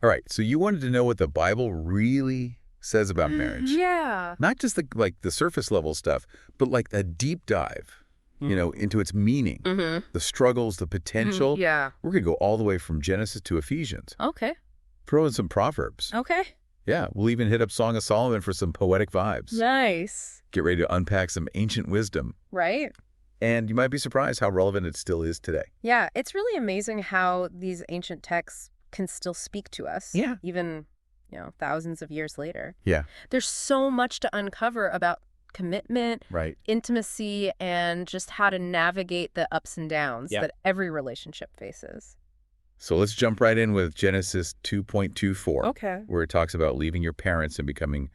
All right, so you wanted to know what the Bible really says about marriage. Yeah. Not just the surface level stuff, but like a deep dive, into its meaning, the struggles, the potential. Yeah. We're going to go all the way from Genesis to Ephesians. Okay. Throw in some Proverbs. Okay. Yeah, we'll even hit up Song of Solomon for some poetic vibes. Nice. Get ready to unpack some ancient wisdom. Right? And you might be surprised how relevant it still is today. Yeah, it's really amazing how these ancient texts can still speak to us. Yeah. Even, thousands of years later. Yeah. There's so much to uncover about commitment, Right. intimacy, and just how to navigate the ups and downs that every relationship faces. So let's jump right in with Genesis 2.24. Okay. Where it talks about leaving your parents and becoming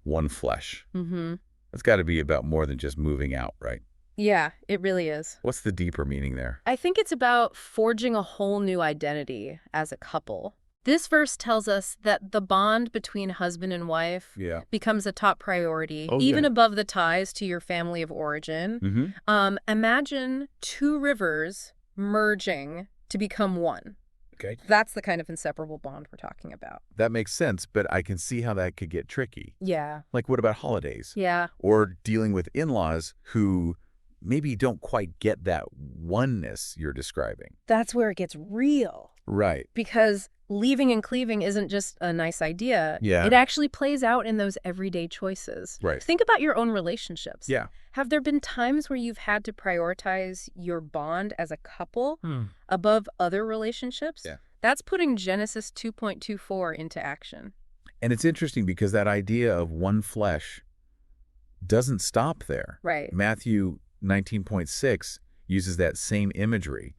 one flesh. Mm-hmm. That's got to be about more than just moving out, right? Yeah, it really is. What's the deeper meaning there? I think it's about forging a whole new identity as a couple. This verse tells us that the bond between husband and wife becomes a top priority, even above the ties to your family of origin. Imagine two rivers merging to become one. Okay. That's the kind of inseparable bond we're talking about. That makes sense, but I can see how that could get tricky. Yeah. Like, what about holidays? Yeah. Or dealing with in-laws who maybe don't quite get that oneness you're describing. That's where it gets real. Right. Because leaving and cleaving isn't just a nice idea. Yeah. It actually plays out in those everyday choices. Right. Think about your own relationships. Yeah. Have there been times where you've had to prioritize your bond as a couple above other relationships? Yeah. That's putting Genesis 2.24 into action. And it's interesting because that idea of one flesh doesn't stop there. Right. Matthew 19.6 uses that same imagery.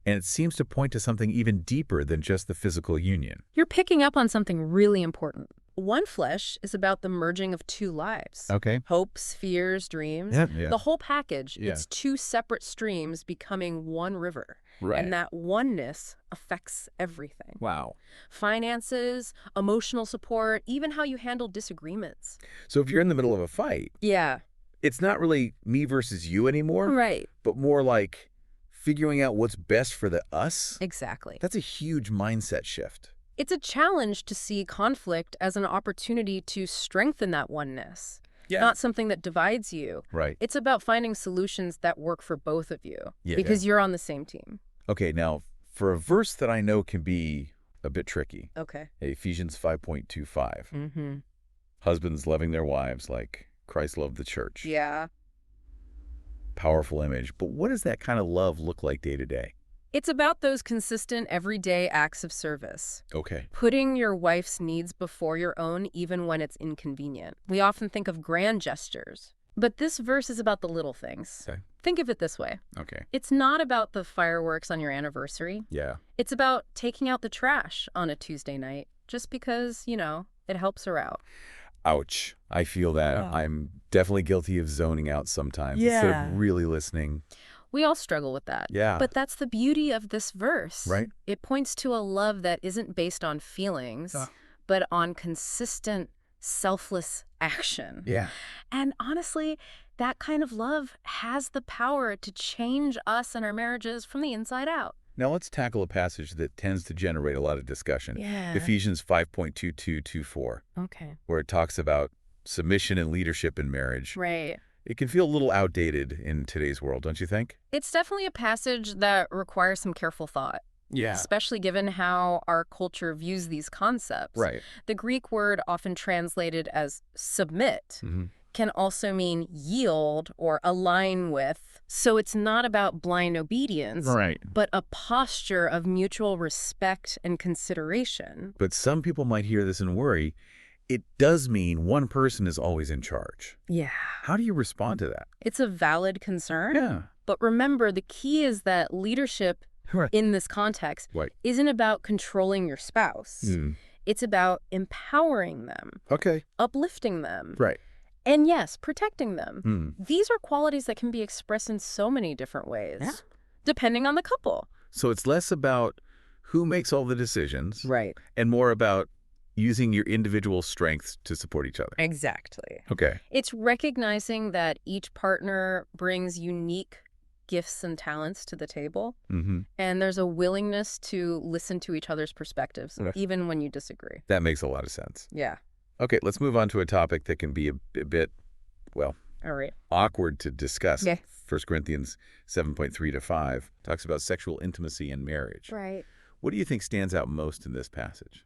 And it seems to point to something even deeper than just the physical union. You're picking up on something really important. One flesh is about the merging of two lives. Okay. Hopes, fears, dreams. Yeah. The whole package. Yeah. It's two separate streams becoming one river. Right. And that oneness affects everything. Wow. Finances, emotional support, even how you handle disagreements. So if you're in the middle of a fight, Yeah. it's not really me versus you anymore, Right. but more like figuring out what's best for the us. Exactly. That's a huge mindset shift. It's a challenge to see conflict as an opportunity to strengthen that oneness. Yeah. Not something that divides you. Right. It's about finding solutions that work for both of you. Yeah, because you're on the same team. Okay, now, for a verse that I know can be a bit tricky, Okay. Ephesians 5.25. Mm-hmm. Husbands loving their wives like Christ loved the church. Yeah. Powerful image. But what does that kind of love look like day to day? It's about those consistent everyday acts of service. Okay. Putting your wife's needs before your own even when it's inconvenient. We often think of grand gestures, but this verse is about the little things. Okay. Think of it this way. Okay. It's not about the fireworks on your anniversary. Yeah. It's about taking out the trash on a Tuesday night just because, it helps her out. Ouch. I feel that. Yeah. I'm definitely guilty of zoning out sometimes instead of really listening. We all struggle with that. Yeah. But that's the beauty of this verse. Right. It points to a love that isn't based on feelings, but on consistent, selfless action. Yeah. And honestly, that kind of love has the power to change us and our marriages from the inside out. Now let's tackle a passage that tends to generate a lot of discussion. Yeah. Ephesians 5.2224, Okay. where it talks about submission and leadership in marriage. Right. It can feel a little outdated in today's world, don't you think? It's definitely a passage that requires some careful thought. Yeah. Especially given how our culture views these concepts. Right. The Greek word, often translated as submit, can also mean yield or align with. So it's not about blind obedience, Right. but a posture of mutual respect and consideration. But some people might hear this and worry. It does mean one person is always in charge. Yeah. How do you respond to that? It's a valid concern. Yeah. But remember, the key is that leadership in this context isn't about controlling your spouse. It's about empowering them, Okay. uplifting them, Right. and yes, protecting them. These are qualities that can be expressed in so many different ways, depending on the couple. So it's less about who makes all the decisions. Right. And more about using your individual strengths to support each other. Exactly. Okay. It's recognizing that each partner brings unique gifts and talents to the table. Mm-hmm. And there's a willingness to listen to each other's perspectives, Yeah. even when you disagree. That makes a lot of sense. Yeah. Okay, let's move on to a topic that can be a bit, well, All right. awkward to discuss. Okay. 1 Corinthians 7:3-5 talks about sexual intimacy in marriage. Right. What do you think stands out most in this passage?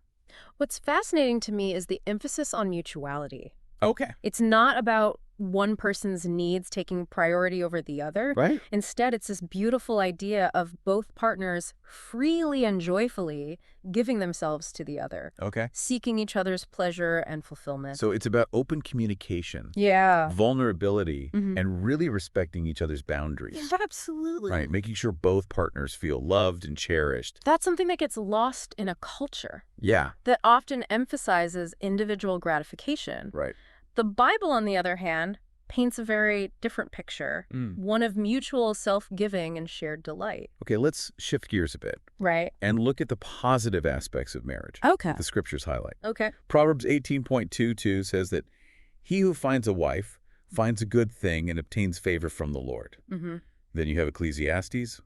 What's fascinating to me is the emphasis on mutuality. Okay. It's not about one person's needs taking priority over the other. Right. Instead, it's this beautiful idea of both partners freely and joyfully giving themselves to the other, Okay. seeking each other's pleasure and fulfillment. So it's about open communication, Yeah. vulnerability, Mhm. and really respecting each other's boundaries. Absolutely. Right, making sure both partners feel loved and cherished. That's something that gets lost in a culture Yeah. that often emphasizes individual gratification. Right. The Bible, on the other hand, paints a very different picture, one of mutual self-giving and shared delight. Okay, let's shift gears a bit Right. and look at the positive aspects of marriage. Okay. The scriptures highlight. Okay. Proverbs 18:22 says that he who finds a wife finds a good thing and obtains favor from the Lord. Mm-hmm. Then you have Ecclesiastes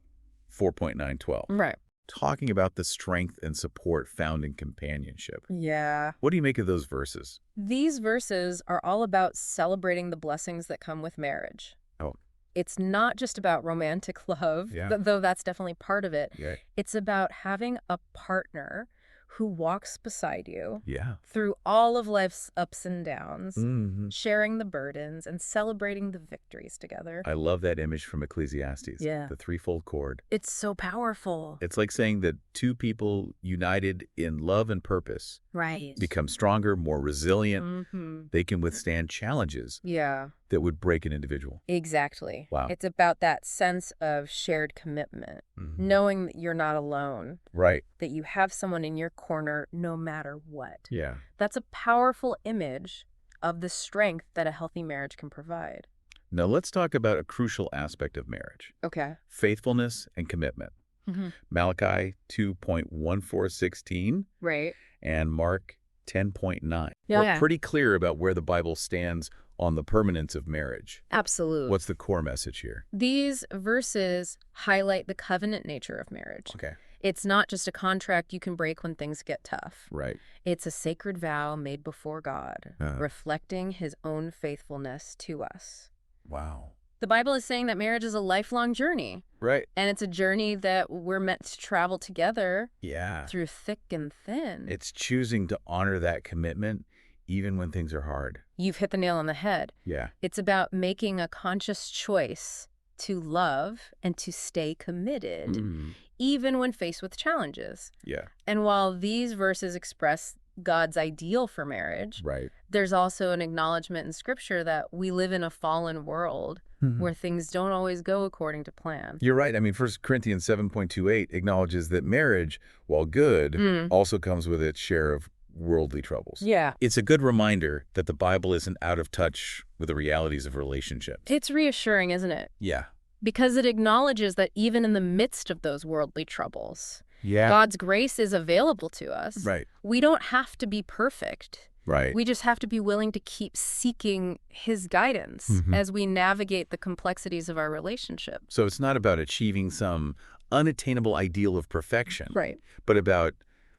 4:9-12, Right. talking about the strength and support found in companionship. Yeah. What do you make of those verses? These verses are all about celebrating the blessings that come with marriage. Oh. It's not just about romantic love, Yeah. though that's definitely part of it. Yeah. It's about having a partner who walks beside you Yeah. through all of life's ups and downs, Mm-hmm. sharing the burdens and celebrating the victories together. I love that image from Ecclesiastes. Yeah. The threefold cord. It's so powerful. It's like saying that two people united in love and purpose Right. become stronger, more resilient. Mm-hmm. They can withstand challenges Yeah, that would break an individual. exactly. Wow. It's about that sense of shared commitment, Mhm. knowing that you're not alone, Right. that you have someone in your corner no matter what. Yeah. That's a powerful image of the strength that a healthy marriage can provide. Now let's talk about a crucial aspect of marriage. Okay. Faithfulness and commitment. Mm-hmm. Malachi 2.1416 Right. and Mark 10.9. Yeah, We're yeah. pretty clear about where the Bible stands on the permanence of marriage. Absolutely. What's the core message here? These verses highlight the covenant nature of marriage. Okay. It's not just a contract you can break when things get tough. Right. It's a sacred vow made before God, reflecting his own faithfulness to us. Wow. The Bible is saying that marriage is a lifelong journey, Right. and it's a journey that we're meant to travel together Yeah. through thick and thin. It's choosing to honor that commitment even when things are hard. You've hit the nail on the head. Yeah. It's about making a conscious choice to love and to stay committed, Mm. even when faced with challenges. Yeah. And while these verses express God's ideal for marriage, Right. there's also an acknowledgement in Scripture that we live in a fallen world where things don't always go according to plan. You're right. I mean, 1 Corinthians 7.28 acknowledges that marriage, while good, also comes with its share of worldly troubles. Yeah. It's a good reminder that the Bible isn't out of touch with the realities of relationships. It's reassuring, isn't it? Yeah. Because it acknowledges that even in the midst of those worldly troubles, Yeah. God's grace is available to us. Right. We don't have to be perfect. Right. We just have to be willing to keep seeking his guidance as we navigate the complexities of our relationship. So it's not about achieving some unattainable ideal of perfection, Right. but about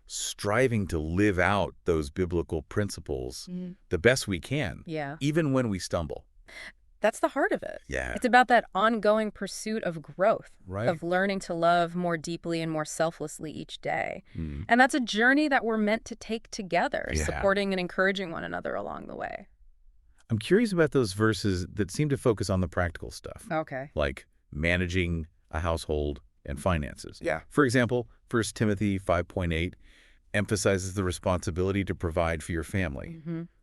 striving to live out those biblical principles the best we can, Yeah. even when we stumble. That's the heart of it. Yeah. It's about that ongoing pursuit of growth, Right. of learning to love more deeply and more selflessly each day. Mm. And that's a journey that we're meant to take together, Yeah. supporting and encouraging one another along the way. I'm curious about those verses that seem to focus on the practical stuff, Okay. like managing a household and finances. Yeah. For example, 1 Timothy 5.8 emphasizes the responsibility to provide for your family.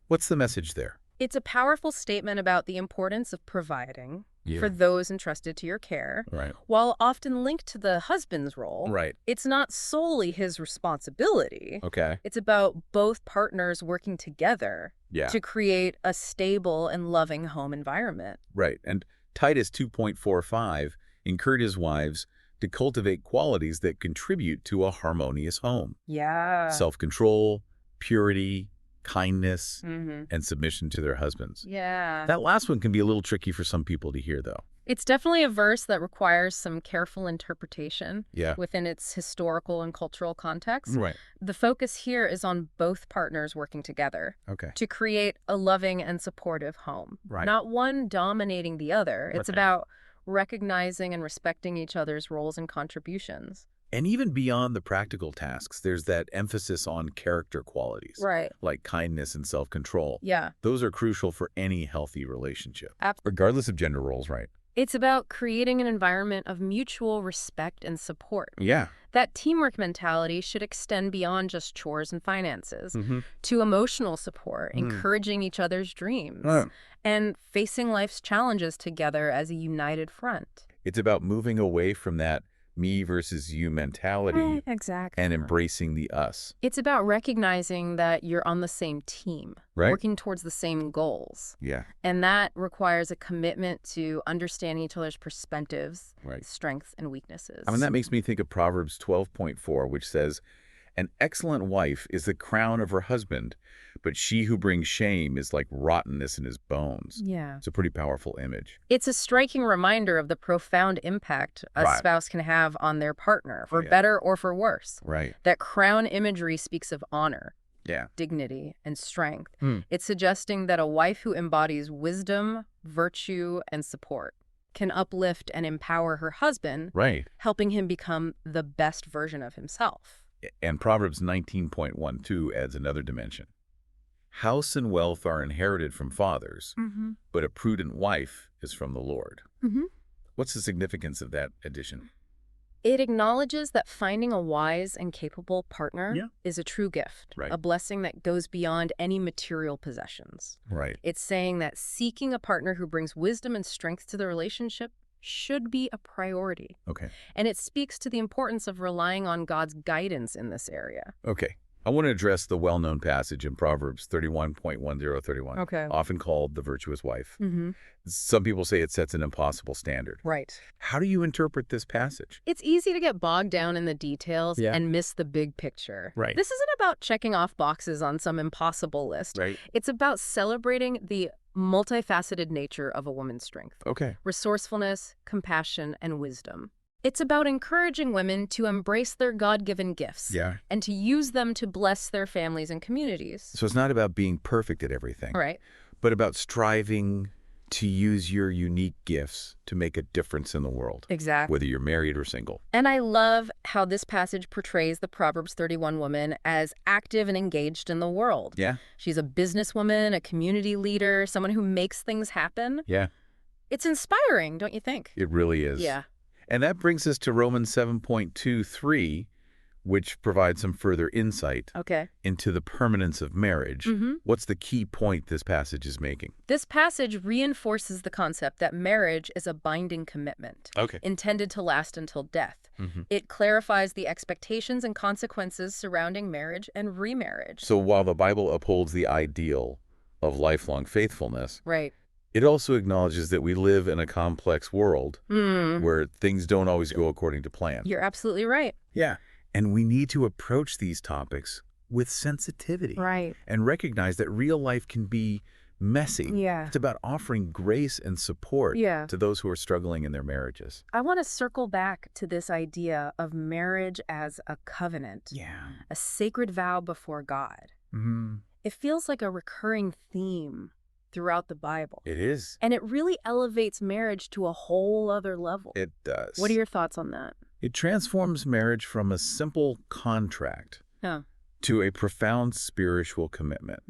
What's the message there? It's a powerful statement about the importance of providing for those entrusted to your care, Right. while often linked to the husband's role. Right. It's not solely his responsibility. Okay. It's about both partners working together Yeah. to create a stable and loving home environment. Right. And Titus 2.45 encourages wives to cultivate qualities that contribute to a harmonious home. Yeah. Self-control, purity, kindness, Mm-hmm. and submission to their husbands. Yeah. That last one can be a little tricky for some people to hear, though. It's definitely a verse that requires some careful interpretation Yeah. within its historical and cultural context. Right. The focus here is on both partners working together to create a loving and supportive home. Right. Not one dominating the other. It's about recognizing and respecting each other's roles and contributions. And even beyond the practical tasks, there's that emphasis on character qualities. Right. Like kindness and self-control. Yeah. Those are crucial for any healthy relationship. Regardless of gender roles, right? It's about creating an environment of mutual respect and support. Yeah. That teamwork mentality should extend beyond just chores and finances to emotional support, encouraging each other's dreams, and facing life's challenges together as a united front. It's about moving away from that me versus you mentality and embracing the us. It's about recognizing that you're on the same team, working towards the same goals. Yeah. And that requires a commitment to understanding each other's perspectives, strengths, and weaknesses. I mean, that makes me think of Proverbs 12.4, which says, "An excellent wife is the crown of her husband, but she who brings shame is like rottenness in his bones." Yeah. It's a pretty powerful image. It's a striking reminder of the profound impact a spouse can have on their partner, for better or for worse. Right. That crown imagery speaks of honor, Yeah. dignity, and strength. It's suggesting that a wife who embodies wisdom, virtue, and support can uplift and empower her husband, helping him become the best version of himself. And Proverbs 19.12 adds another dimension. House and wealth are inherited from fathers, but a prudent wife is from the Lord. What's the significance of that addition? It acknowledges that finding a wise and capable partner is a true gift, a blessing that goes beyond any material possessions. Right. It's saying that seeking a partner who brings wisdom and strength to the relationship should be a priority. And it speaks to the importance of relying on God's guidance in this area. I want to address the well-known passage in Proverbs 31.1031, often called the virtuous wife. Some people say it sets an impossible standard. How do you interpret this passage? It's easy to get bogged down in the details and miss the big picture. This isn't about checking off boxes on some impossible list. It's about celebrating the multifaceted nature of a woman's strength. Resourcefulness, compassion, and wisdom. It's about encouraging women to embrace their God-given gifts and to use them to bless their families and communities. So it's not about being perfect at everything, but about striving to use your unique gifts to make a difference in the world. Whether you're married or single. And I love how this passage portrays the Proverbs 31 woman as active and engaged in the world. She's a businesswoman, a community leader, someone who makes things happen. It's inspiring, don't you think? It really is. And that brings us to Romans 7.23, which provides some further insight into the permanence of marriage. What's the key point this passage is making? This passage reinforces the concept that marriage is a binding commitment intended to last until death. It clarifies the expectations and consequences surrounding marriage and remarriage. So while the Bible upholds the ideal of lifelong faithfulness, it also acknowledges that we live in a complex world where things don't always go according to plan. You're absolutely right. And we need to approach these topics with sensitivity and recognize that real life can be messy. It's about offering grace and support to those who are struggling in their marriages. I want to circle back to this idea of marriage as a covenant, a sacred vow before God. It feels like a recurring theme throughout the Bible. It is. And it really elevates marriage to a whole other level. It does. What are your thoughts on that? It transforms marriage from a simple contract to a profound spiritual commitment.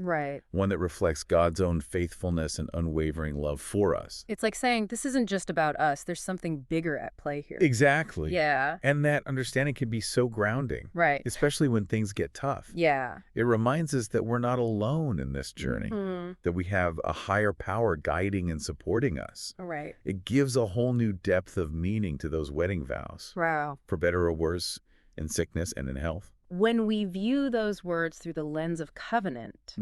One that reflects God's own faithfulness and unwavering love for us. It's like saying, this isn't just about us. There's something bigger at play here. Exactly. And that understanding can be so grounding. Especially when things get tough. It reminds us that we're not alone in this journey. That we have a higher power guiding and supporting us. It gives a whole new depth of meaning to those wedding vows. For better or worse, in sickness and in health. When we view those words through the lens of covenant,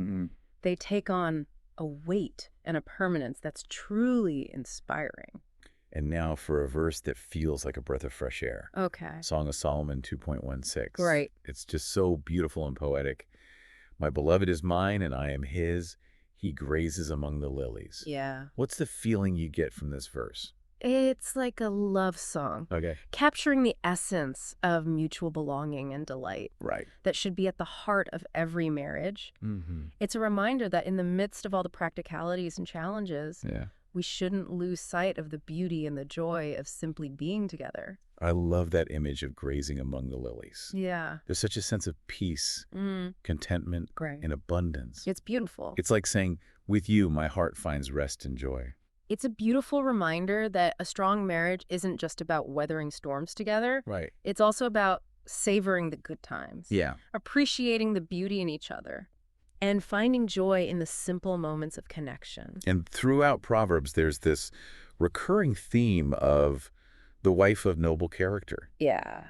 they take on a weight and a permanence that's truly inspiring. And now for a verse that feels like a breath of fresh air. Song of Solomon 2.16. It's just so beautiful and poetic. My beloved is mine and I am his. He grazes among the lilies. What's the feeling you get from this verse? It's like a love song. Okay. Capturing the essence of mutual belonging and delight. Right. That should be at the heart of every marriage. It's a reminder that in the midst of all the practicalities and challenges, we shouldn't lose sight of the beauty and the joy of simply being together. I love that image of grazing among the lilies. Yeah. There's such a sense of peace, contentment, and abundance. It's beautiful. It's like saying, with you, my heart finds rest and joy. It's a beautiful reminder that a strong marriage isn't just about weathering storms together. Right. It's also about savoring the good times. Yeah. Appreciating the beauty in each other. And finding joy in the simple moments of connection. And throughout Proverbs, there's this recurring theme of the wife of noble character. Yeah.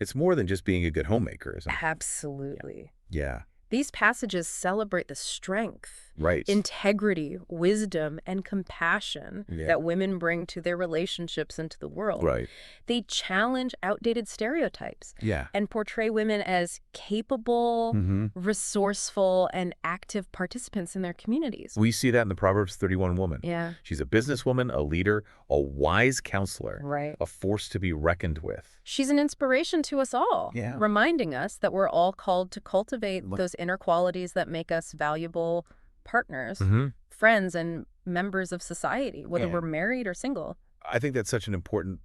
It's more than just being a good homemaker, isn't it? Absolutely. Yeah. These passages celebrate the strength, right, integrity, wisdom, and compassion that women bring to their relationships and to the world. Right. They challenge outdated stereotypes and portray women as capable, resourceful, and active participants in their communities. We see that in the Proverbs 31 woman. Yeah. She's a businesswoman, a leader, a wise counselor, right, a force to be reckoned with. She's an inspiration to us all, reminding us that we're all called to cultivate those inner qualities that make us valuable partners, friends, and members of society, whether we're married or single. I think that's such an important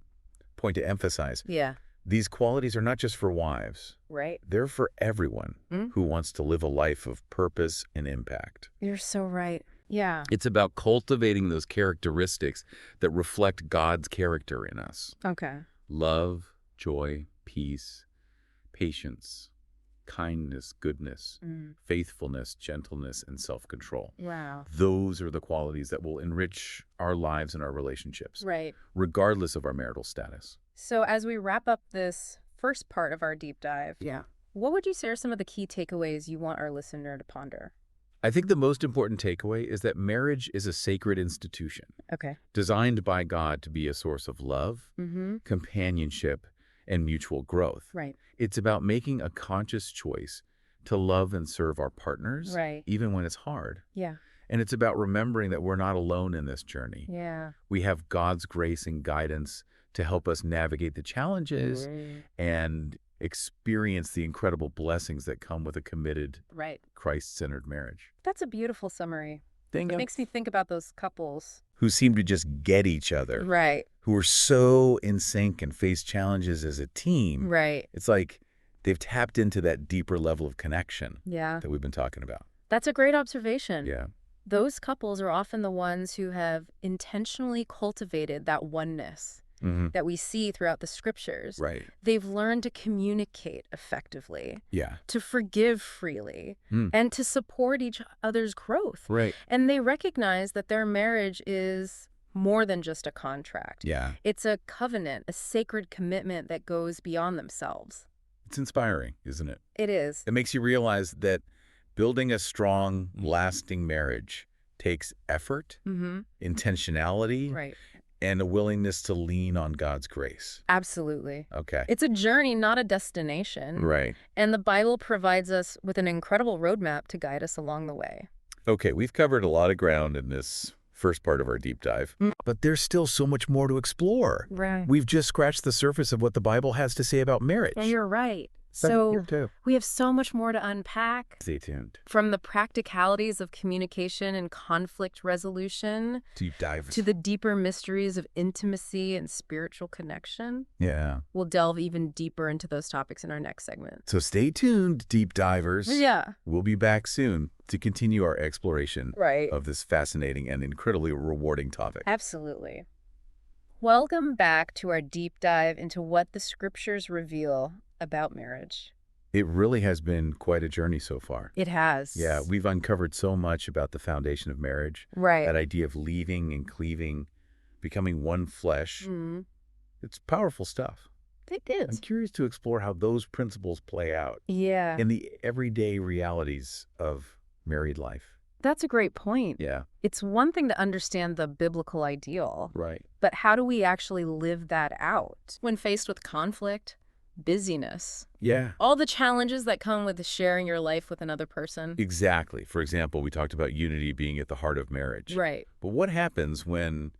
point to emphasize. Yeah. These qualities are not just for wives. Right. They're for everyone who wants to live a life of purpose and impact. You're so right. Yeah. It's about cultivating those characteristics that reflect God's character in us. Okay. Love, joy, peace, patience, kindness, goodness, faithfulness, gentleness, and self-control. Wow. Those are the qualities that will enrich our lives and our relationships, right, regardless of our marital status. So as we wrap up this first part of our deep dive, what would you say are some of the key takeaways you want our listener to ponder? I think the most important takeaway is that marriage is a sacred institution. Okay. Designed by God to be a source of love, companionship, and mutual growth. Right. It's about making a conscious choice to love and serve our partners, even when it's hard. Yeah. And it's about remembering that we're not alone in this journey. Yeah. We have God's grace and guidance to help us navigate the challenges and experience the incredible blessings that come with a committed, Christ-centered marriage. That's a beautiful summary. It makes me think about those couples who seem to just get each other. Right. Who are so in sync and face challenges as a team. Right. It's like they've tapped into that deeper level of connection that we've been talking about. That's a great observation. Yeah. Those couples are often the ones who have intentionally cultivated that oneness that we see throughout the scriptures. Right. They've learned to communicate effectively, to forgive freely, and to support each other's growth. Right. And they recognize that their marriage is more than just a contract. Yeah. It's a covenant, a sacred commitment that goes beyond themselves. It's inspiring, isn't it? It is. It makes you realize that building a strong, lasting marriage takes effort, intentionality, and a willingness to lean on God's grace. Absolutely. Okay. It's a journey, not a destination. Right. And the Bible provides us with an incredible roadmap to guide us along the way. Okay, we've covered a lot of ground in this first part of our deep dive, but there's still so much more to explore. Right. We've just scratched the surface of what the Bible has to say about marriage. Yeah, you're right. So we have so much more to unpack. Stay tuned. From the practicalities of communication and conflict resolution Deep dive. to the deeper mysteries of intimacy and spiritual connection. Yeah. We'll delve even deeper into those topics in our next segment. So stay tuned, deep divers. Yeah. We'll be back soon to continue our exploration of this fascinating and incredibly rewarding topic. Absolutely. Welcome back to our deep dive into what the scriptures reveal about marriage. It really has been quite a journey so far. It has. Yeah, we've uncovered so much about the foundation of marriage. Right. That idea of leaving and cleaving, becoming one flesh. It's powerful stuff. It is. I'm curious to explore how those principles play out in the everyday realities of married life. That's a great point. Yeah. It's one thing to understand the biblical ideal. Right. But how do we actually live that out when faced with conflict? Busyness. Yeah. All the challenges that come with sharing your life with another person. Exactly. For example, we talked about unity being at the heart of marriage. Right. But what happens when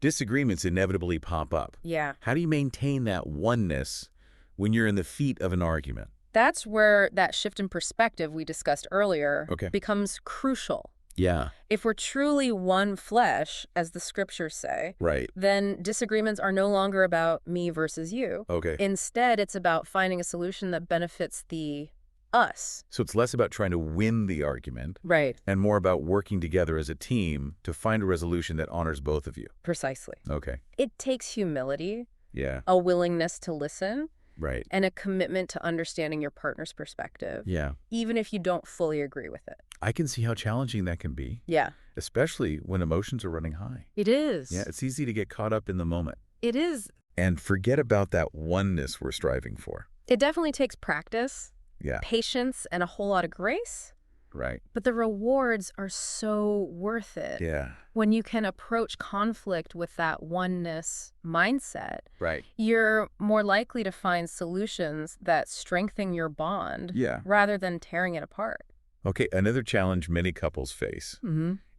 disagreements inevitably pop up. Yeah. How do you maintain that oneness when you're in the feet of an argument? That's where that shift in perspective we discussed earlier becomes crucial. Yeah. If we're truly one flesh, as the scriptures say, then disagreements are no longer about me versus you. Instead, it's about finding a solution that benefits the us. So it's less about trying to win the argument. And more about working together as a team to find a resolution that honors both of you. Precisely. Okay. It takes humility, Yeah. a willingness to listen, Right. and a commitment to understanding your partner's perspective. Yeah. Even if you don't fully agree with it. I can see how challenging that can be. Yeah. Especially when emotions are running high. It is. Yeah, it's easy to get caught up in the moment. It is. And forget about that oneness we're striving for. It definitely takes practice, Yeah. patience, and a whole lot of grace. Right. But the rewards are so worth it. Yeah. When you can approach conflict with that oneness mindset, Right. you're more likely to find solutions that strengthen your bond rather than tearing it apart. Okay, another challenge many couples face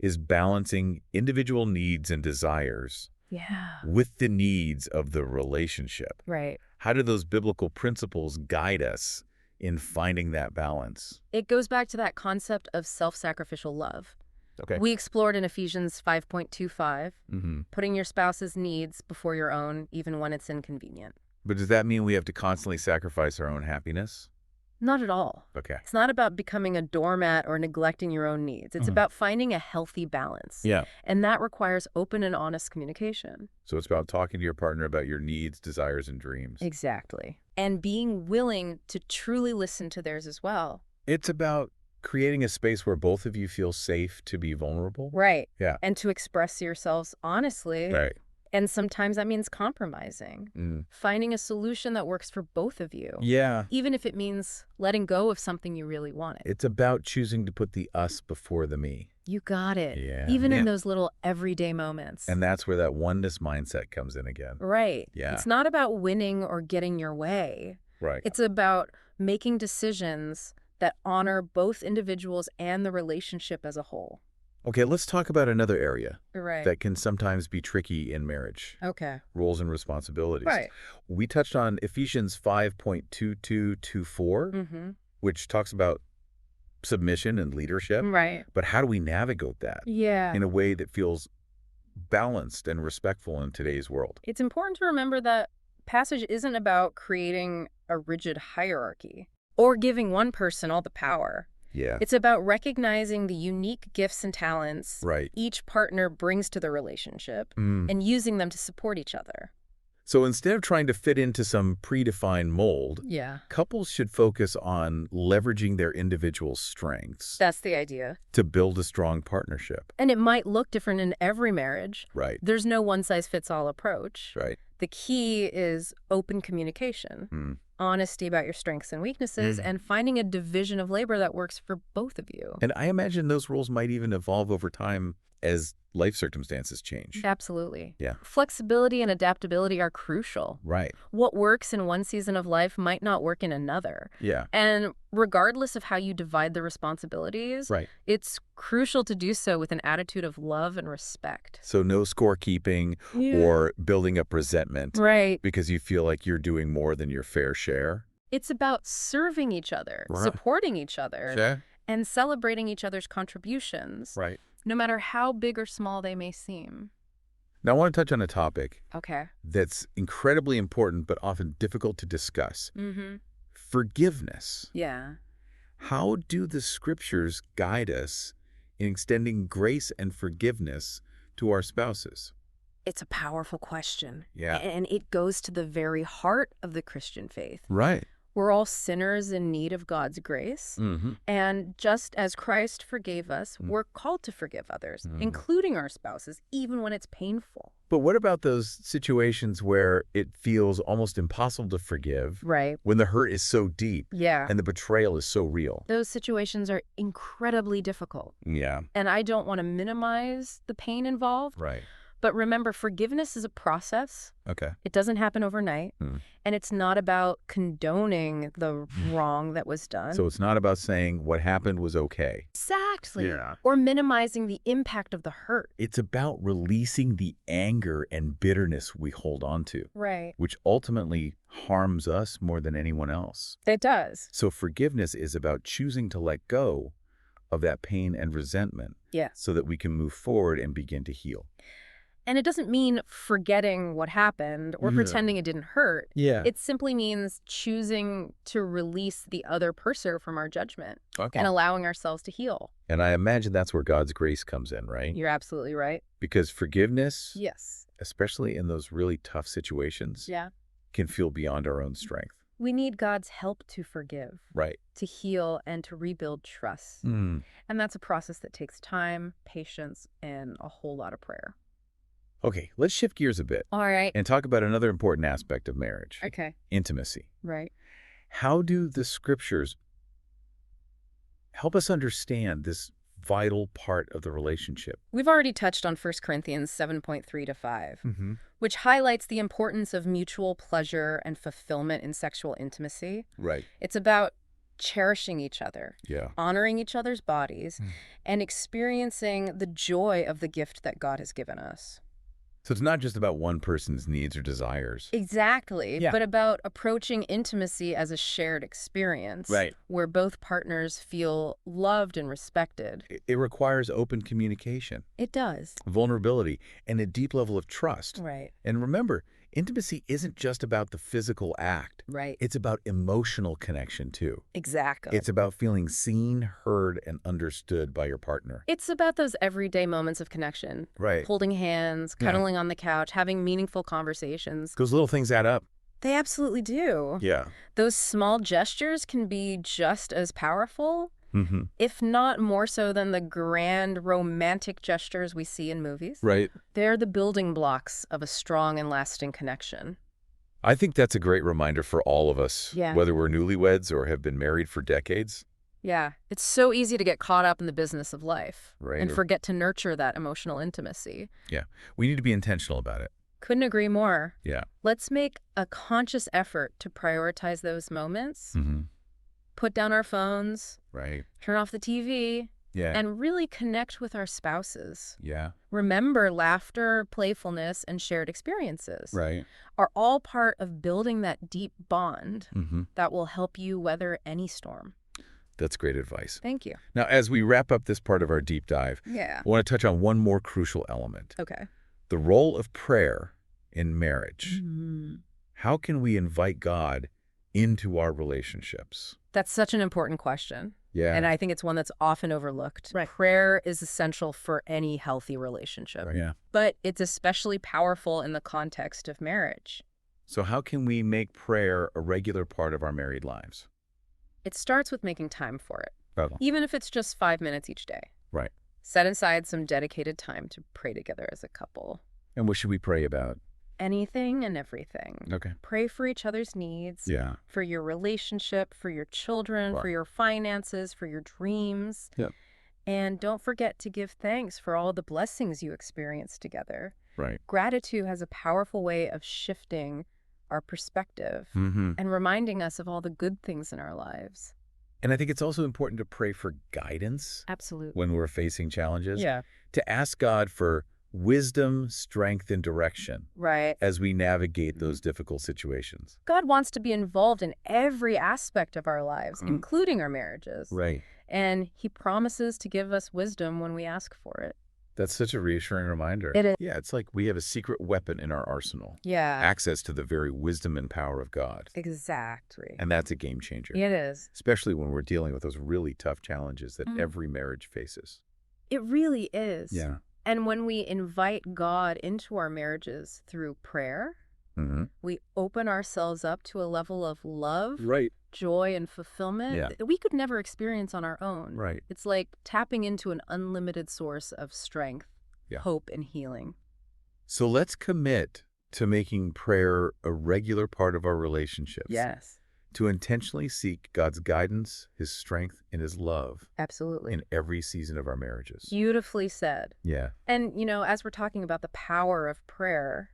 is balancing individual needs and desires with the needs of the relationship. Right. How do those biblical principles guide us in finding that balance? It goes back to that concept of self-sacrificial love. Okay. We explored in Ephesians 5.25, putting your spouse's needs before your own, even when it's inconvenient. But does that mean we have to constantly sacrifice our own happiness? Not at all. Okay. It's not about becoming a doormat or neglecting your own needs. It's about finding a healthy balance. Yeah. And that requires open and honest communication. So it's about talking to your partner about your needs, desires, and dreams. Exactly. And being willing to truly listen to theirs as well. It's about creating a space where both of you feel safe to be vulnerable. Right. Yeah. And to express yourselves honestly. Right. And sometimes that means compromising, finding a solution that works for both of you. Yeah. Even if it means letting go of something you really wanted. It's about choosing to put the us before the me. You got it. Yeah. Even in those little everyday moments. And that's where that oneness mindset comes in again. Right. Yeah. It's not about winning or getting your way. Right. It's about making decisions that honor both individuals and the relationship as a whole. Okay, let's talk about another area Right. that can sometimes be tricky in marriage. Okay. Roles and responsibilities. Right. We touched on Ephesians 5.2224, which talks about submission and leadership. Right. But how do we navigate that in a way that feels balanced and respectful in today's world? It's important to remember that passage isn't about creating a rigid hierarchy or giving one person all the power. Yeah. It's about recognizing the unique gifts and talents each partner brings to the relationship and using them to support each other. So instead of trying to fit into some predefined mold, couples should focus on leveraging their individual strengths. That's the idea. To build a strong partnership. And it might look different in every marriage. Right. There's no one-size-fits-all approach. Right. The key is open communication, honesty about your strengths and weaknesses, and finding a division of labor that works for both of you. And I imagine those roles might even evolve over time as life circumstances change. Absolutely. Yeah. Flexibility and adaptability are crucial. Right. What works in one season of life might not work in another. Yeah. And regardless of how you divide the responsibilities, it's crucial to do so with an attitude of love and respect. So no scorekeeping or building up resentment because you feel like you're doing more than your fair share. It's about serving each other, supporting each other, and celebrating each other's contributions. Right. No matter how big or small they may seem. Now, I want to touch on a topic that's incredibly important but often difficult to discuss. Forgiveness. Yeah. How do the scriptures guide us in extending grace and forgiveness to our spouses? It's a powerful question. Yeah. And it goes to the very heart of the Christian faith. Right. We're all sinners in need of God's grace. And just as Christ forgave us, we're called to forgive others, including our spouses, even when it's painful. But what about those situations where it feels almost impossible to forgive? Right. When the hurt is so deep and the betrayal is so real. Those situations are incredibly difficult. Yeah. And I don't want to minimize the pain involved. Right. But remember, forgiveness is a process. Okay. It doesn't happen overnight. And it's not about condoning the wrong that was done. So it's not about saying what happened was okay. Exactly. Yeah. Or minimizing the impact of the hurt. It's about releasing the anger and bitterness we hold on to. Right. Which ultimately harms us more than anyone else. It does. So forgiveness is about choosing to let go of that pain and resentment. Yeah. So that we can move forward and begin to heal. And it doesn't mean forgetting what happened or pretending it didn't hurt. Yeah. It simply means choosing to release the other person from our judgment and allowing ourselves to heal. And I imagine that's where God's grace comes in, right? You're absolutely right. Because forgiveness, yes, especially in those really tough situations, can feel beyond our own strength. We need God's help to forgive, right, to heal, and to rebuild trust. And that's a process that takes time, patience, and a whole lot of prayer. Okay, let's shift gears a bit. All right. And talk about another important aspect of marriage. Okay. Intimacy. Right. How do the scriptures help us understand this vital part of the relationship? We've already touched on 1 Corinthians 7:3-5, which highlights the importance of mutual pleasure and fulfillment in sexual intimacy. Right. It's about cherishing each other, yeah, honoring each other's bodies, and experiencing the joy of the gift that God has given us. So it's not just about one person's needs or desires. Exactly, but about approaching intimacy as a shared experience, right, where both partners feel loved and respected. It requires open communication. It does. Vulnerability and a deep level of trust. Right. And remember, intimacy isn't just about the physical act. Right. It's about emotional connection, too. Exactly. It's about feeling seen, heard, and understood by your partner. It's about those everyday moments of connection. Right. Holding hands, cuddling on the couch, having meaningful conversations. Those little things add up. They absolutely do. Yeah. Those small gestures can be just as powerful, if not more so than the grand romantic gestures we see in movies. Right. They're the building blocks of a strong and lasting connection. I think that's a great reminder for all of us, whether we're newlyweds or have been married for decades. Yeah, it's so easy to get caught up in the business of life and or forget to nurture that emotional intimacy. Yeah, we need to be intentional about it. Couldn't agree more. Yeah. Let's make a conscious effort to prioritize those moments. Put down our phones. Right. Turn off the TV. Yeah. And really connect with our spouses. Yeah. Remember, laughter, playfulness, and shared experiences are all part of building that deep bond that will help you weather any storm. That's great advice. Thank you. Now, as we wrap up this part of our deep dive, I want to touch on one more crucial element. Okay. The role of prayer in marriage. How can we invite God into our relationships? That's such an important question. Yeah. And I think it's one that's often overlooked. Right. Prayer is essential for any healthy relationship. Right. Yeah. But it's especially powerful in the context of marriage. So how can we make prayer a regular part of our married lives? It starts with making time for it. Okay. Even if it's just 5 minutes each day. Right. Set aside some dedicated time to pray together as a couple. And what should we pray about? Anything and everything. Okay. Pray for each other's needs. Yeah. For your relationship, for your children, for your finances, for your dreams. Yep. And don't forget to give thanks for all the blessings you experience together. Right. Gratitude has a powerful way of shifting our perspective and reminding us of all the good things in our lives. And I think it's also important to pray for guidance. Absolutely. When we're facing challenges. Yeah. To ask God for wisdom, strength, and direction. Right. As we navigate those difficult situations. God wants to be involved in every aspect of our lives, including our marriages. Right. And he promises to give us wisdom when we ask for it. That's such a reassuring reminder. It is. Yeah, it's like we have a secret weapon in our arsenal. Yeah. Access to the very wisdom and power of God. Exactly. And that's a game changer. It is. Especially when we're dealing with those really tough challenges that every marriage faces. It really is. Yeah. And when we invite God into our marriages through prayer, we open ourselves up to a level of love, joy, and fulfillment that we could never experience on our own. Right. It's like tapping into an unlimited source of strength, hope, and healing. So let's commit to making prayer a regular part of our relationships. Yes. To intentionally seek God's guidance, his strength, and his love. Absolutely. In every season of our marriages. Beautifully said. Yeah. And, as we're talking about the power of prayer,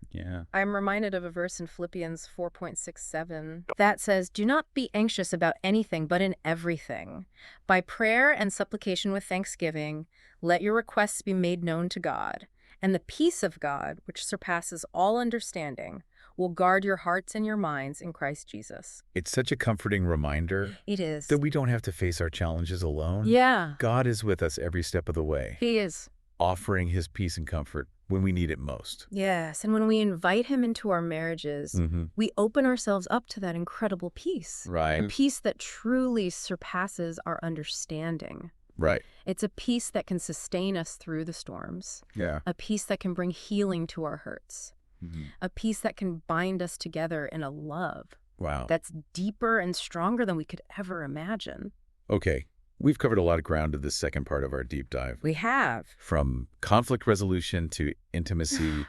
I'm reminded of a verse in Philippians 4:6-7 that says, "Do not be anxious about anything, but in everything. By prayer and supplication with thanksgiving, let your requests be made known to God. And the peace of God, which surpasses all understanding, will guard your hearts and your minds in Christ Jesus." It's such a comforting reminder. It is. That we don't have to face our challenges alone. Yeah. God is with us every step of the way. He is. Offering his peace and comfort when we need it most. Yes, and when we invite him into our marriages, we open ourselves up to that incredible peace. Right. A peace that truly surpasses our understanding. Right. It's a peace that can sustain us through the storms. Yeah. A peace that can bring healing to our hurts. A peace that can bind us together in a love. Wow. That's deeper and stronger than we could ever imagine. Okay. We've covered a lot of ground in this second part of our deep dive. We have. From conflict resolution to intimacy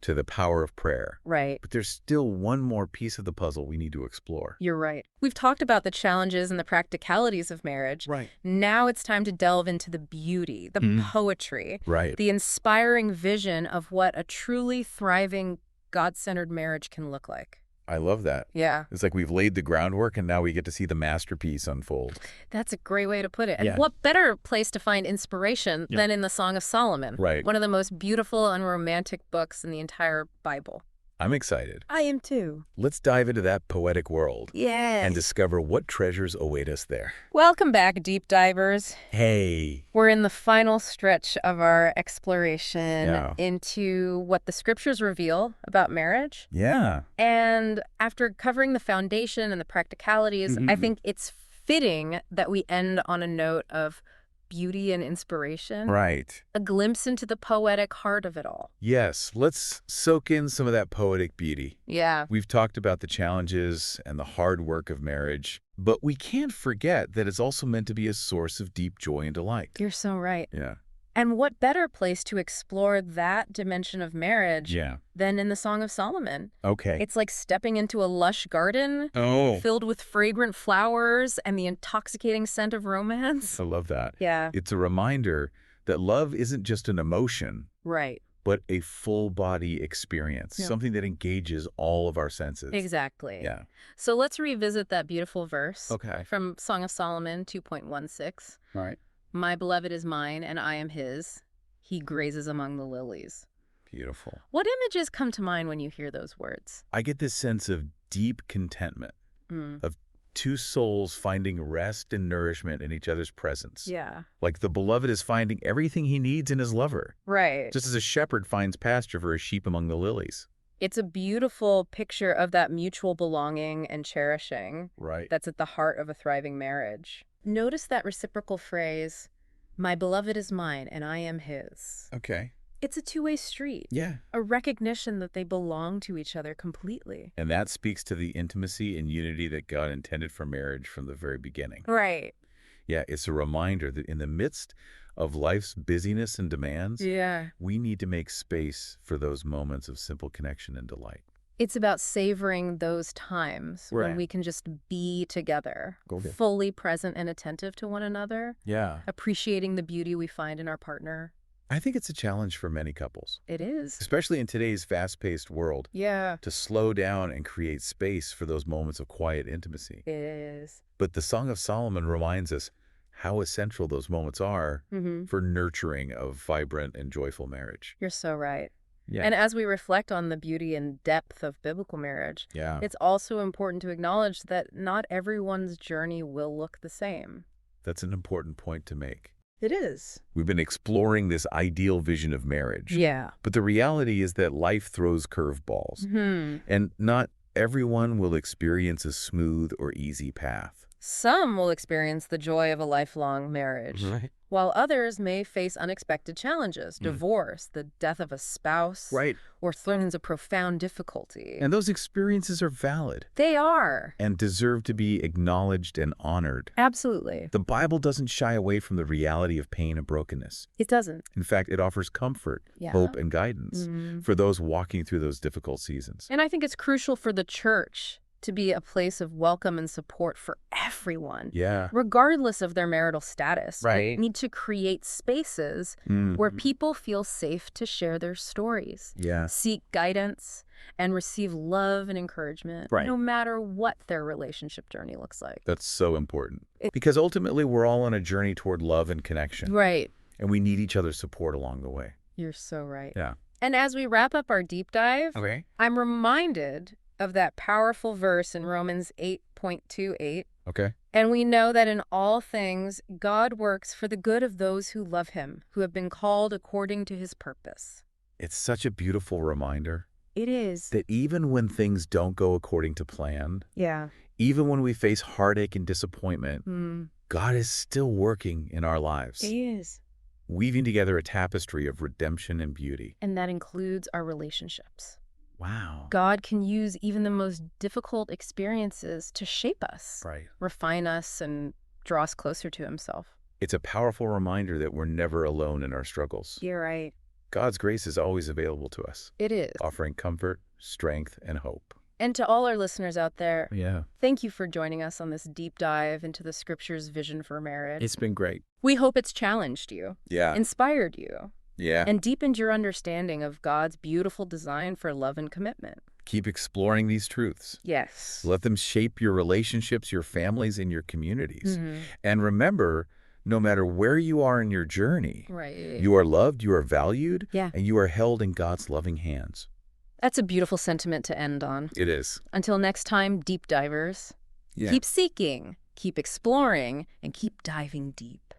to the power of prayer. Right. But there's still one more piece of the puzzle we need to explore. You're right. We've talked about the challenges and the practicalities of marriage. Right. Now it's time to delve into the beauty, the poetry, right. the inspiring vision of what a truly thriving, God-centered marriage can look like. I love that. Yeah. It's like we've laid the groundwork and now we get to see the masterpiece unfold. That's a great way to put it. And what better place to find inspiration than in the Song of Solomon? Right. One of the most beautiful and romantic books in the entire Bible. I'm excited. I am too. Let's dive into that poetic world. Yes. And discover what treasures await us there. Welcome back, deep divers. Hey. We're in the final stretch of our exploration into what the scriptures reveal about marriage. Yeah. And after covering the foundation and the practicalities, I think it's fitting that we end on a note of beauty and inspiration. Right. A glimpse into the poetic heart of it all. Yes, let's soak in some of that poetic beauty. Yeah. We've talked about the challenges and the hard work of marriage, but we can't forget that it's also meant to be a source of deep joy and delight. You're so right. Yeah. And what better place to explore that dimension of marriage than in the Song of Solomon? Okay. It's like stepping into a lush garden filled with fragrant flowers and the intoxicating scent of romance. I love that. Yeah. It's a reminder that love isn't just an emotion. Right. But a full-body experience, something that engages all of our senses. Exactly. Yeah. So let's revisit that beautiful verse from Song of Solomon 2.16. All right. My beloved is mine, and I am his. He grazes among the lilies. Beautiful. What images come to mind when you hear those words? I get this sense of deep contentment, of two souls finding rest and nourishment in each other's presence. Yeah. Like the beloved is finding everything he needs in his lover. Right. Just as a shepherd finds pasture for his sheep among the lilies. It's a beautiful picture of that mutual belonging and cherishing that's at the heart of a thriving marriage. Notice that reciprocal phrase, my beloved is mine and I am his. Okay. It's a two-way street. Yeah. A recognition that they belong to each other completely. And that speaks to the intimacy and unity that God intended for marriage from the very beginning. Right. Yeah, it's a reminder that in the midst of life's busyness and demands, we need to make space for those moments of simple connection and delight. It's about savoring those times when we can just be together, fully present and attentive to one another. Yeah. Appreciating the beauty we find in our partner. I think it's a challenge for many couples. It is. Especially in today's fast-paced world. Yeah. To slow down and create space for those moments of quiet intimacy. It is. But the Song of Solomon reminds us how essential those moments are for nurturing of vibrant and joyful marriage. You're so right. Yeah. And as we reflect on the beauty and depth of biblical marriage, it's also important to acknowledge that not everyone's journey will look the same. That's an important point to make. It is. We've been exploring this ideal vision of marriage. Yeah. But the reality is that life throws curveballs. And not everyone will experience a smooth or easy path. Some will experience the joy of a lifelong marriage, while others may face unexpected challenges, divorce, the death of a spouse, or thrones of profound difficulty. And those experiences are valid. They are. And deserve to be acknowledged and honored. Absolutely. The Bible doesn't shy away from the reality of pain and brokenness. It doesn't. In fact, it offers comfort, hope, and guidance for those walking through those difficult seasons. And I think it's crucial for the church to be a place of welcome and support for everyone. Yeah. Regardless of their marital status. Right. We need to create spaces where people feel safe to share their stories. Yeah. Seek guidance and receive love and encouragement, no matter what their relationship journey looks like. That's so important. Because ultimately, we're all on a journey toward love and connection. Right. And we need each other's support along the way. You're so right. Yeah. And as we wrap up our deep dive, I'm reminded of that powerful verse in Romans 8:28. Okay. And we know that in all things, God works for the good of those who love him, who have been called according to his purpose. It's such a beautiful reminder. It is. That even when things don't go according to plan, even when we face heartache and disappointment, God is still working in our lives. He is. Weaving together a tapestry of redemption and beauty. And that includes our relationships. Wow. God can use even the most difficult experiences to shape us, refine us, and draw us closer to himself. It's a powerful reminder that we're never alone in our struggles. You're right. God's grace is always available to us. It is. Offering comfort, strength, and hope. And to all our listeners out there, yeah, thank you for joining us on this deep dive into the Scripture's vision for marriage. It's been great. We hope it's challenged you, inspired you, and deepened your understanding of God's beautiful design for love and commitment. Keep exploring these truths. Yes. Let them shape your relationships, your families, and your communities. And remember, no matter where you are in your journey, you are loved, you are valued, and you are held in God's loving hands. That's a beautiful sentiment to end on. It is. Until next time, deep divers, keep seeking, keep exploring, and keep diving deep.